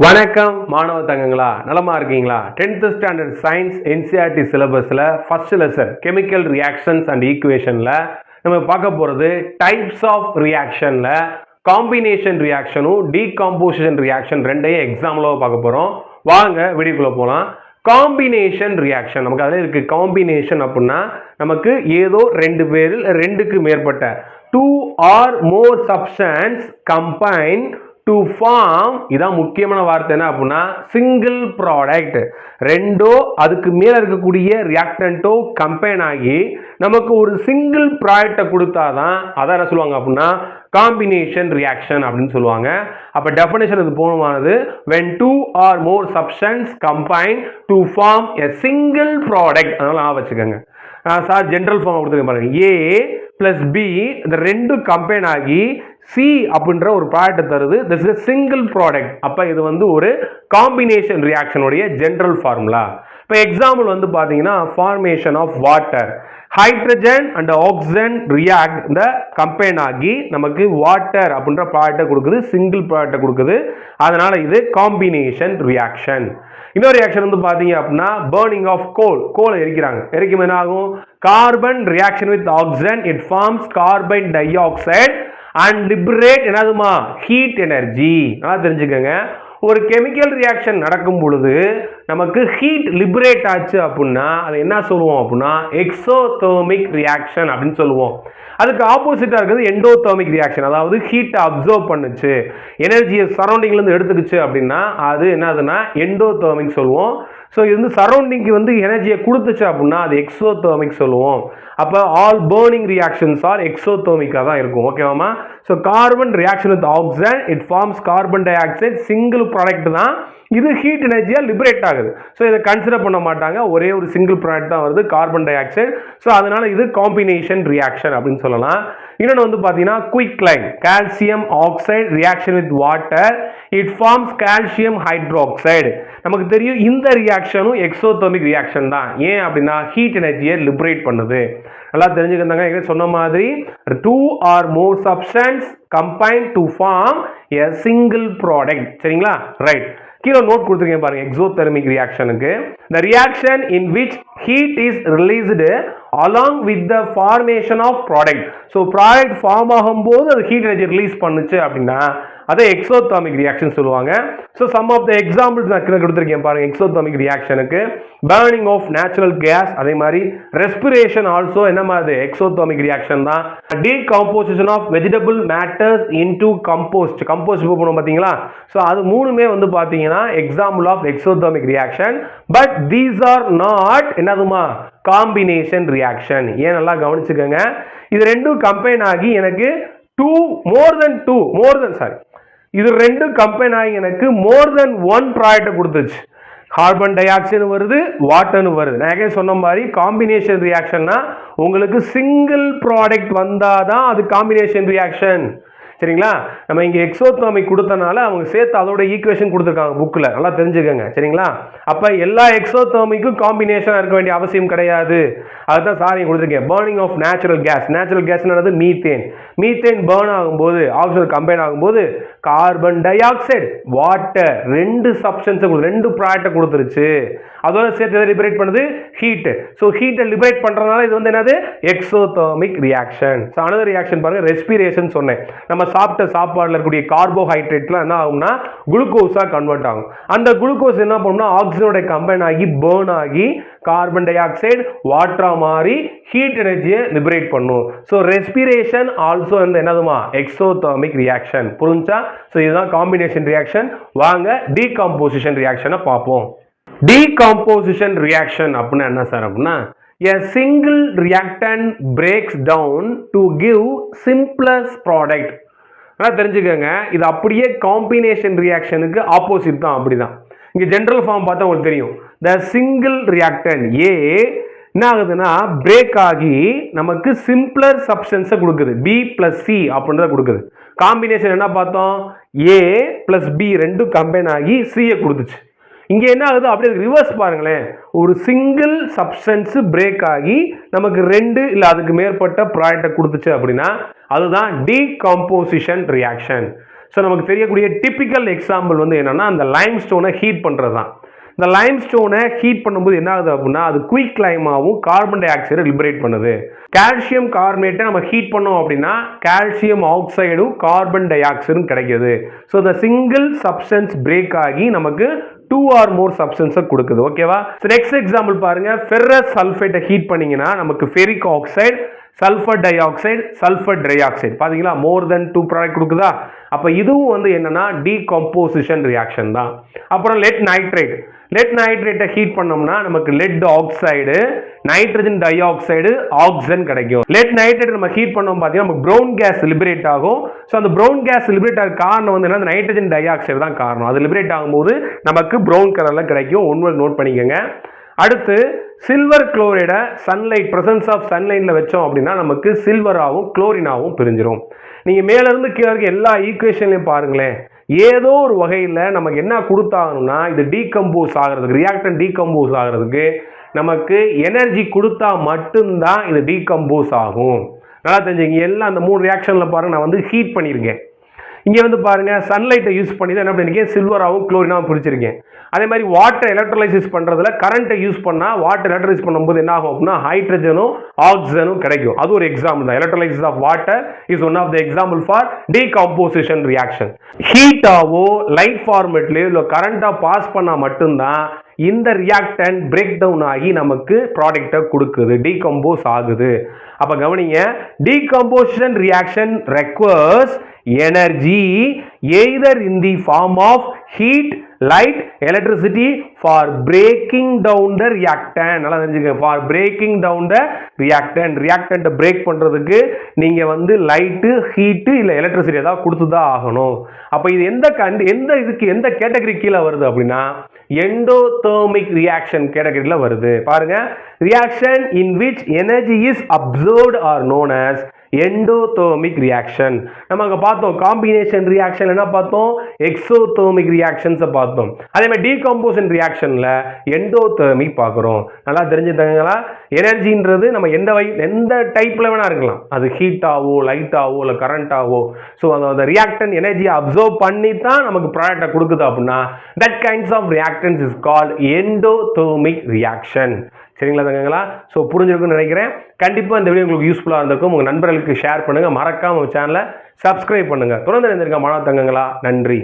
வணக்கம் மாணவ தங்கங்களா, நலமா இருக்கீங்களா? 10th ஸ்டாண்டர்ட் சயின்ஸ் என்சிஆர்டி சிலபஸில் first lesson chemical reactions and ஈக்குவேஷனில் நம்ம பார்க்க போகிறது டைப்ஸ் ஆஃப் ரியாக்ஷனில் காம்பினேஷன் ரியாக்ஷனும் டீகாம்போசிஷன் ரியாக்ஷன் ரெண்டையும் எக்ஸாம்பிளாக பார்க்க போகிறோம். வாங்க வீடியோக்குள்ளே போகலாம். காம்பினேஷன் ரியாக்ஷன் நமக்கு அதில் இருக்குது. காம்பினேஷன் அப்படின்னா நமக்கு ஏதோ ரெண்டுக்கு மேற்பட்ட 2 or more substance combine to form, இதான் முக்கியமான வார்த்தை என்ன அப்படின்னா சிங்கிள் ப்ராடக்ட். ரெண்டோ அதுக்கு மேல இருக்கக்கூடிய ரியாக்டன்ட்டோ கம்பைன் ஆகி நமக்கு ஒரு சிங்கிள் ப்ராடக்டை கொடுத்தாதான் அதான் என்ன சொல்லுவாங்க அப்படின்னா காம்பினேஷன் ரியாக்ஷன் அப்படின்னு சொல்லுவாங்க. அப்ப டெஃபினேஷன் இது போனமானது when 2 or more substance combine to form a single product. அதனால வச்சுக்கோங்க சார், ஜென்ரல் ஃபார்ம் கொடுத்துருக்கேன் பாருங்க. ஏ பிளஸ் பி இந்த ரெண்டு கம்பைன் ஆகி சி அப்படின்ற ஒரு ப்ராடக்ட் தருது. This is single product. அப்போ இது வந்து ஒரு காம்பினேஷன் ரியாக்ஷனுடைய ஜென்ரல் ஃபார்முலா. இப்போ எக்ஸாம்பிள் வந்து பார்த்தீங்கன்னா formation of water. Hydrogen and oxygen react இந்த கம்பைன் ஆகி நமக்கு வாட்டர் அப்படின்ற ப்ராடக்டை கொடுக்குது, சிங்கிள் ப்ராடக்டை கொடுக்குது. அதனால இது காம்பினேஷன் ரியாக்ஷன். இன்னொரு ரியாக்ஷன் வந்து பார்த்தீங்க அப்படின்னா பர்னிங் ஆஃப் கோலை எரிக்கிறாங்க. எரிக்கும் என்ன ஆகும்? Carbon reaction with oxygen, it forms carbon dioxide and liberate என்னதுமா ஹீட் எனர்ஜி. நல்லா தெரிஞ்சுக்கோங்க, ஒரு கெமிக்கல் ரியாக்ஷன் நடக்கும் பொழுது நமக்கு ஹீட் லிபரேட் ஆச்சு அப்படின்னா அது என்ன சொல்லுவோம் அப்படின்னா எக்ஸோதெர்மிக் ரியாக்ஷன் அப்படின்னு சொல்லுவோம். அதுக்கு ஆப்போசிட்டா இருக்கிறது எண்டோதெர்மிக் ரியாக்ஷன், அதாவது ஹீட்டை அப்சர்வ் பண்ணுச்சு, எனர்ஜியை சரௌண்டிங்ல இருந்து எடுத்துக்கிச்சு அப்படின்னா அது என்னதுன்னா எண்டோதெர்மிக் சொல்லுவோம். ஸோ இது வந்து சரௌண்டிங்க்கு வந்து எனர்ஜியை கொடுத்துச்சு அப்படின்னா அது எக்ஸோதெர்மிக் சொல்லுவோம். அப்போ ஆல் பர்னிங் ரியாக்ஷன்ஸ் ஆர் எக்ஸோதெர்மிக்காக தான் இருக்கும். ஓகேவாமா? So carbon reaction with oxygen, it forms carbon dioxide, single product தான். இது ஹீட் எனர்ஜியாக லிபரேட் ஆகுது. ஸோ இதை கன்சிடர் பண்ண மாட்டாங்க, ஒரே ஒரு சிங்கிள் ப்ராடக்ட் தான் வருது, கார்பன் டை ஆக்சைடு. ஸோ அதனால இது காம்பினேஷன் ரியாக்ஷன் அப்படின்னு சொல்லலாம். இன்னொன்று வந்து பார்த்தீங்கன்னா quicklime calcium oxide reaction with water, it forms calcium hydroxide. நமக்கு தெரியும் இந்த ரியாக்ஷனும் எக்ஸோதெர்மிக் ரியாக்ஷன் தான். ஏன் அப்படின்னா ஹீட் எனர்ஜியை லிபரேட் பண்ணுது. நல்லா தெரிஞ்சுக்கிட்டாங்க. சொன்ன மாதிரி 2 or more substance combine to form a single product. சரிங்களா? ரைட். கீழே நோட் கொடுத்துருக்கேன் பாருங்க. எக்ஸோதெர்மிக் ரியாக்ஷனுக்கு the reaction in which heat is released along with the formation of product. So product form ஆகும்போது அது ஹீட் எனர்ஜி ரிலீஸ் பண்ணுச்சு அப்படின்னா அதை எக்ஸோதெர்மிக் ரியாக்ஷன் சொல்லுவாங்க. So some of the examples நான் கீழே கொடுத்துருக்கேன் பாருங்க. எக்ஸோதெர்மிக் ரியாக்ஷனுக்கு பர்னிங் ஆஃப் நேச்சுரல் கேஸ், அதே மாதிரி ரெஸ்பிரேஷன் ஆல்சோ என்ன மாதிரி எக்ஸோதெர்மிக் ரியாக்ஷன் தான். Decomposition of vegetable matters into compost பண்ணுவோம் பார்த்தீங்களா? ஸோ அது மூணுமே வந்து பார்த்தீங்கன்னா example of exothermic reaction. But these are not என்னதுமா காம்பினேஷன் ரியாக்ஷன். ஏன் நல்லா கவனிச்சுக்கோங்க, இது ரெண்டும் கம்பைன் ஆகி எனக்கு இது ரெண்டும் கம்பைன் ஆகி எனக்கு மோர் தென் ஒன் ப்ராடக்ட் கொடுத்துச்சு. கார்பன் டை ஆக்சைடு வருது, வாட்டர்னு வருது. நான் சொன்ன மாதிரி காம்பினேஷன் ரியாக்ஷன்னா உங்களுக்கு சிங்கிள் ப்ராடக்ட் வந்தாதான் அது காம்பினேஷன் ரியாக்ஷன். சரிங்களா? நம்ம இங்கே எக்ஸோதெர்மிக் கொடுத்தனால அவங்க சேர்த்து அதோட ஈக்குவேஷன் கொடுத்துருக்காங்க புக்கில், நல்லா தெரிஞ்சுக்கோங்க. சரிங்களா? அப்போ எல்லா எக்ஸோதெர்மிக்கும் காம்பினேஷனாக இருக்க வேண்டிய அவசியம் கிடையாது. அதுதான் சாரி கொடுத்துருக்கேன். பர்னிங் ஆஃப் நேச்சுரல் கேஸ்னது மீத்தேன் பர்ன் ஆகும்போது ஆக்சிஜன் கம்பைன் ஆகும்போது கார்பன் டை ஆக்சைடு வாட்டர் ரெண்டு சப்ஸ்டன்ஸை ரெண்டு ப்ராடக்டை கொடுத்துருச்சு. அதோட சேர்த்து லிபரேட் பண்ணுது ஹீட். ஸோ ஹீட்டை லிபரேட் பண்ணுறதுனால இது வந்து என்னது exothermic reaction. So another reaction பாருங்க, ரெஸ்பிரேஷன் சொன்னேன். நம்ம சாப்பிட்ட சாப்பாடுல இருக்கக்கூடிய கார்போஹைட்ரேட்லாம் என்ன ஆகும்னா குளுக்கோஸா கன்வெர்ட் ஆகும். அந்த குளுக்கோஸ் என்ன பண்ணும்னா ஆக்சிஜனோட கம்பைன் ஆகி பர்ன் ஆகி கார்பன் டை ஆக்சைடு வாட்டரா மாறி ஹீட் எனர்ஜியை லிபரேட் பண்ணும். ஸோ ரெஸ்பிரேஷன் ஆல்சோ என்னதுமா எக்ஸோதெர்மிக் ரியாக்ஷன். புரிஞ்சா? ஸோ இதுதான் காம்பினேஷன் ரியாக்ஷன். வாங்க டீகாம்போசிஷன் ரியாக்ஷனை பார்ப்போம். டீகாம்போசிஷன் ரியாக்ஷன் அப்படின்னா என்ன சார் அப்படின்னா a single reactant breaks down to give simplest product. தெரிஞ்சுக்கோங்க, இது அப்படியே காம்பினேஷன் ரியாக்ஷனுக்கு ஆப்போசிட் தான். அப்படிதான் இங்க ஜெனரல் ஃபார்ம் பார்த்தா உங்களுக்கு தெரியும். the single reactant A என்ன ஆகுதுன்னா பிரேக் ஆகி நமக்கு சிம்பிளர் சப்ஸ்டன்ஸை கொடுக்குது, B plus C அப்படின்றத கொடுக்குது. காம்பினேஷன் என்ன பார்த்தோம்? A plus B ரெண்டும் கம்பைன் ஆகி C கொடுத்துச்சு. இங்க என்ன ஆகுது? அப்படியே ரிவர்ஸ் பாருங்களேன். ஒரு சிங்கிள் சப்ஸ்டன்ஸ் பிரேக் ஆகி நமக்கு ரெண்டு இல்ல அதுக்கு மேற்பட்ட ப்ராடக்ட் கொடுத்துச்சு அப்படின்னா அதுதான் டீகாம்போசிஷன் ரியாக்ஷன். ஸோ நமக்கு தெரியக்கூடிய டிப்பிக்கல் எக்ஸாம்பிள் வந்து என்னன்னா அந்த லைம்ஸ்டோனை ஹீட் பண்ணுறது தான். இந்த லைம்ஸ்டோனை ஹீட் பண்ணும்போது என்ன ஆகுது அப்படின்னா அது குயிக் லைமாகவும் கார்பன் டை ஆக்சைடை லிபரேட் பண்ணுது. கால்சியம் கார்பனேட்டை நம்ம ஹீட் பண்ணோம் அப்படின்னா கால்சியம் ஆக்சைடும் கார்பன் டை ஆக்சைடும் கிடைக்குது. ஸோ இந்த சிங்கிள் சப்ஸ்டன்ஸ் பிரேக் ஆகி நமக்கு 2 or more சப்ஸ்டன்ஸை கொடுக்குது. ஓகேவா? நெக்ஸ்ட் எக்ஸாம்பிள் பாருங்க. ஃபெரஸ் சல்ஃபேட்டை ஹீட் பண்ணீங்கன்னா நமக்கு ferric oxide, sulphur di oxide, sulphur try oxide பாத்தீங்களா மோர் தென் 2 ப்ராடக்ட் கொடுக்குதா? அப்ப இதுவும் வந்து என்னன்னா டீகம்போசிஷன் ரியாக்ஷன் தான். அப்புறம் லெட் நைட்ரேட்டை ஹீட் பண்ணோம்னா நமக்கு let oxide, nitrogen di oxide, oxygen கிடைக்கும். லெட் நைட்ரேட் நம்ம ஹீட் பண்ணோம் பாத்தீங்கன்னா நமக்கு ப்ரௌன் கேஸ் லிபரேட் ஆகும். ஸோ அந்த ப்ரௌன் கேஸ் லிபரேட் ஆக காரணம் வந்து என்ன, நைட்ரஜன் டை ஆக்சைடு தான் காரணம். அது லிபரேட் ஆகும்போது நமக்கு ப்ரௌன் கலர்ல கிடைக்கும். ஒன்று நோட் பண்ணிக்கோங்க. அடுத்து சில்வர் குளோரைடை சன்லைட் பிரசன்ஸ் ஆஃப் சன்லைட்ல வச்சோம் அப்படின்னா நமக்கு சில்வராகவும் குளோரினாவும் பிரிஞ்சிடும். நீங்க மேல இருந்து கீழே இருக்க எல்லா ஈக்குவேஷன்லையும் பாருங்களேன், ஏதோ ஒரு வகையில் நமக்கு என்ன கொடுத்தாங்கன்னா இது டீகம்போஸ் ஆகிறதுக்கு, ரியாக்டன் டீகம்போஸ் ஆகிறதுக்கு நமக்கு எனர்ஜி கொடுத்தா மட்டும்தான் இது டீகம்போஸ் ஆகும். நல்லா தெரிஞ்சுங்க. எல்லாம் அந்த 3 ரியாக்ஷன்ல பாருங்க நான் வந்து ஹீட் பண்ணியிருக்கேன். இங்கே வந்து பாருங்க சன்லைட்டை யூஸ் பண்ணி தான் என்ன பண்ணிருக்கேன், சில்வராகவும் குளோரினாவும் பிரிச்சிருக்கேன். அதே மாதிரி வாட்டர் எலக்ட்ரோலைசிஸ் பண்றதுல கரண்ட்டை யூஸ் பண்ணா வாட்டர் எலக்ட்ரோலைஸ் பண்ணும்போது என்ன ஆகும் அப்படின்னா ஹைட்ரஜனும் ஆக்சிஜனும் கிடைக்கும். அது ஒரு எக்ஸாம்பிள் தான். Electrolysis of water is one of the example for decomposition reaction. ஹீட்டாவோ லைட் ஃபார்மேட்லயோ இல்லை கரண்டா பாஸ் பண்ணா மட்டும்தான் இந்த ரியாக்டன் பிரேக் டவுன் ஆகி நமக்கு ப்ராடக்டை கொடுக்குது, டீகம்போஸ் ஆகுது. அப்ப கவனிங்க, decomposition reaction requires energy either in the form of heat, light, electricity for breaking down the reactant. நல்லா தெரிஞ்சுங்க, for breaking down the reactant. reactant break பண்றதுக்கு நீங்க வந்து லைட், ஹீட் இல்ல எலக்ட்ரிசிட்டி ஏதாவது கொடுத்துதான் ஆகணும். அப்ப இது எந்த கேட்டகரி கீழே வருது அப்படின்னா எண்டோதெர்மிக் ரியாக்ஷன் கேட்டகரியில வருது. பாருங்க, reaction in which energy is absorbed are known as endothermic reaction. நம்ம அங்க பார்த்தோம் காம்பினேஷன் ரியாக்ஷன் என்ன பார்த்தோம், எக்ஸோதெர்மிக் ரியாக்ஷன்ஸ் பார்த்தோம். அதே மாதிரி டீகம்போசிஷன் ரியாக்ஷன்ல எண்டோதெர்மிக் பார்க்குறோம். நல்லா தெரிஞ்சுட்டாங்களா? எனர்ஜின்றது நம்ம எந்த டைப்ல வேணா இருக்கலாம், அது ஹீட்டாவோ லைட்டாவோ இல்லை கரண்டாவோ. ஸோ அந்த ரியாக்டன் எனர்ஜியை அப்சர்வ் பண்ணி தான் நமக்கு ப்ராடக்டை கொடுக்குது அப்படின்னா that kinds of reactants is called endothermic reaction. சரிங்களா தங்கங்களா? ஸோ புரிஞ்சிருக்குன்னு நினைக்கிறேன். கண்டிப்பாக இந்த வீடியோ உங்களுக்கு யூஸ்ஃபுல்லாக இருந்திருக்கும். உங்கள் நண்பர்களுக்கு ஷேர் பண்ணுங்கள். மறக்காம சேனலை சப்ஸ்கிரைப் பண்ணுங்கள். தொடர்ந்து இருந்திருக்க மாணவ தங்கங்களா. நன்றி.